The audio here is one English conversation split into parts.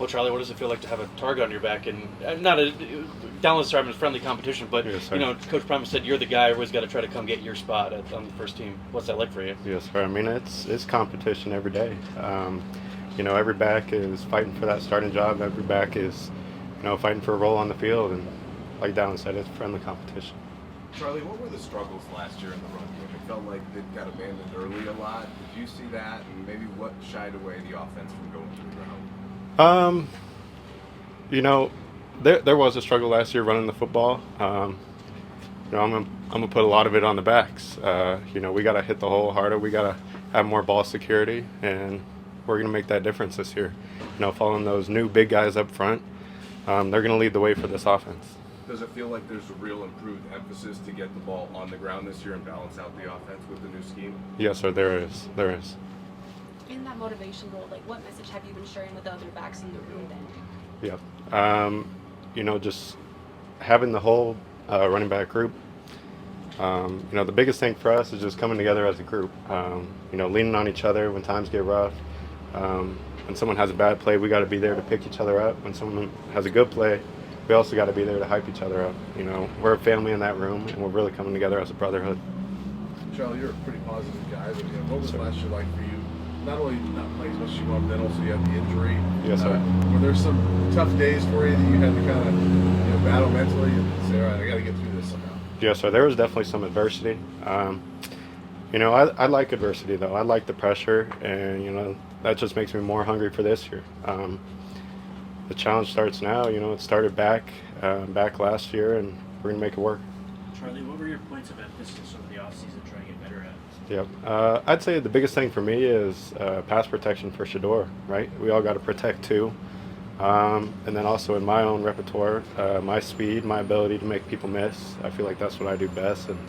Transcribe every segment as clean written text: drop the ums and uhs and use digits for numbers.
Well, Charlie, what does it feel like to have a target on your back and not a downless starting friendly competition, but Yes, sir. you know, Coach Primus said you're the guy everybody's got to try to come get your spot on the first team. What's that like for you? Yes, sir. I mean, it's competition every day. You know, every back is fighting for that starting job. Every back is, you know, fighting for a role on the field. And like Dallin said, it's friendly competition. Charlie, what were the struggles last year in the run game? It felt like they got abandoned early a lot. Did you see that? And maybe what shied away the offense from going to the ground? You know, there was a struggle last year running the football. You know, I'm gonna put a lot of it on the backs. You know, we got to hit the hole harder. We got to have more ball security, and we're gonna make that difference this year. You know, following those new big guys up front, they're gonna lead the way for this offense. Does it feel like there's a real improved emphasis to get the ball on the ground this year and balance out the offense with the new scheme? Yes, sir. There is. There is. In that motivation role, like what message have you been sharing with the other backs in the room then? Yeah. You know, just having the whole running back group. You know, the biggest thing for us is just coming together as a group. You know, leaning on each other when times get rough. When someone has a bad play, we got to be there to pick each other up. When someone has a good play, we also got to be there to hype each other up. You know, we're a family in that room, and we're really coming together as a brotherhood. Charlie, you're a pretty positive guy, but what was last year like for you? Not only not playing as much as you want, but then also you had the injury. Yes, sir. Were there some tough days for you that you had to kind of battle mentally and say, all right, I got to get through this somehow? Yes, sir. There was definitely some adversity. You know, I like adversity, though. I like the pressure, and, you know, that just makes me more hungry for this year. The challenge starts now. You know, it started back last year, and we're going to make it work. Charlie, what were your points of emphasis over the offseason trying to get better at? Yep. I'd say the biggest thing for me is pass protection for Shador, right? We all got to protect too. And then also in my own repertoire, my speed, my ability to make people miss. I feel like that's what I do best, and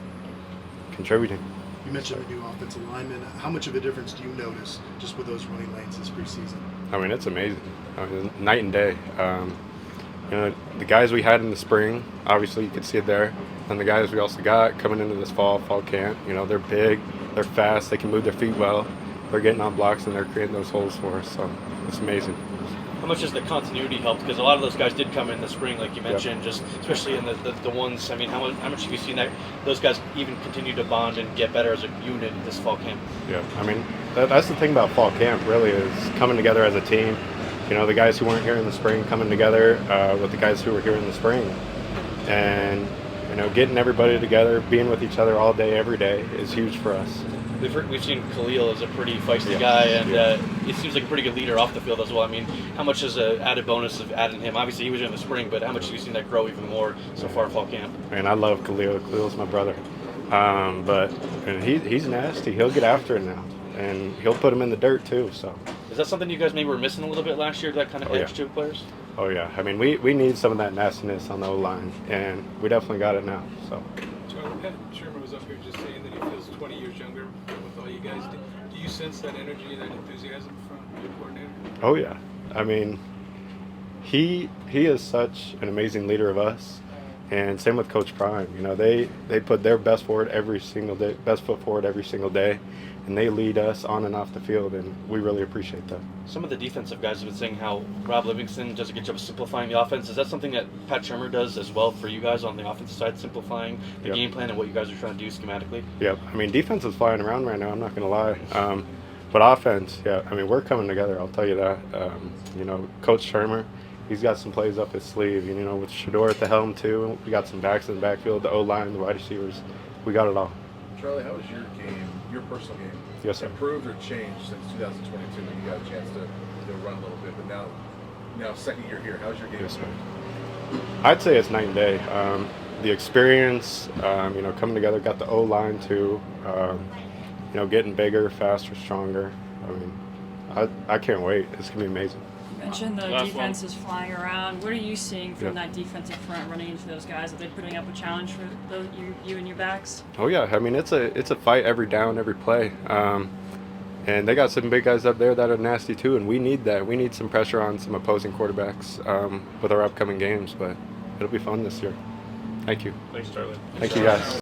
contributing. You mentioned the new offensive lineman. How much of a difference do you notice just with those running lanes this preseason? I mean, it's amazing. I mean, night and day. You know, the guys we had in the spring, obviously you could see it there. And the guys we also got coming into this fall camp, you know, they're big, they're fast, they can move their feet well. They're getting on blocks and they're creating those holes for us. So it's amazing. How much has the continuity helped? Because a lot of those guys did come in the spring, like you mentioned, just especially in the ones. I mean, how much have you seen that those guys even continue to bond and get better as a unit this fall camp? Yeah, I mean, that's the thing about fall camp, really, is coming together as a team. You know, the guys who weren't here in the spring coming together with the guys who were here in the spring. And, you know, getting everybody together, being with each other all day, every day is huge for us. We've seen Khalil as a pretty feisty guy, and he seems like a pretty good leader off the field as well. I mean, how much is an added bonus of adding him? Obviously, he was here in the spring, but how much have you seen that grow even more so far fall camp? Man, I love Khalil. Khalil's my brother. But he's nasty. He'll get after it now, and he'll put him in the dirt too. So is that something you guys maybe were missing a little bit last year, that kind of edge to players? Oh, yeah. I mean, we need some of that nastiness on the O-line, and we definitely got it now. So. Charlie, Pat Sherman was up here just saying that he feels 20 years younger with all you guys. Do you sense that energy, that enthusiasm from your coordinator? Oh, yeah. I mean, he is such an amazing leader of us, and same with Coach Prime. You know, they put their best forward every single day, best foot forward every single day, and they lead us on and off the field, and we really appreciate that. Some of the defensive guys have been saying how Rob Livingston does a good job of simplifying the offense. Is that something that Pat Shermer does as well for you guys on the offensive side, simplifying the game plan and what you guys are trying to do schematically? Yep. I mean, defense is flying around right now, I'm not going to lie. But offense, yeah, I mean, we're coming together, I'll tell you that. You know, Coach Shermer, he's got some plays up his sleeve. You know, with Shador at the helm, too. We got some backs in the backfield, the O-line, the wide receivers. We got it all. Charlie, how was your game, your personal game? Yes, sir. Improved or changed since 2022 when you got a chance to run a little bit? But now second year here, how's your game? Yes, sir. I'd say it's night and day. The experience, you know, coming together, got the O-line too. You know, getting bigger, faster, stronger. I mean, I can't wait. It's going to be amazing. You mentioned the defense is flying around. What are you seeing from that defensive front running into those guys? Are they putting up a challenge for you and your backs? Oh, yeah. I mean, it's a fight every down, every play. And they got some big guys up there that are nasty too, and we need that. We need some pressure on some opposing quarterbacks with our upcoming games, but it'll be fun this year. Thank you. Thanks, Charlie. Thank you, guys.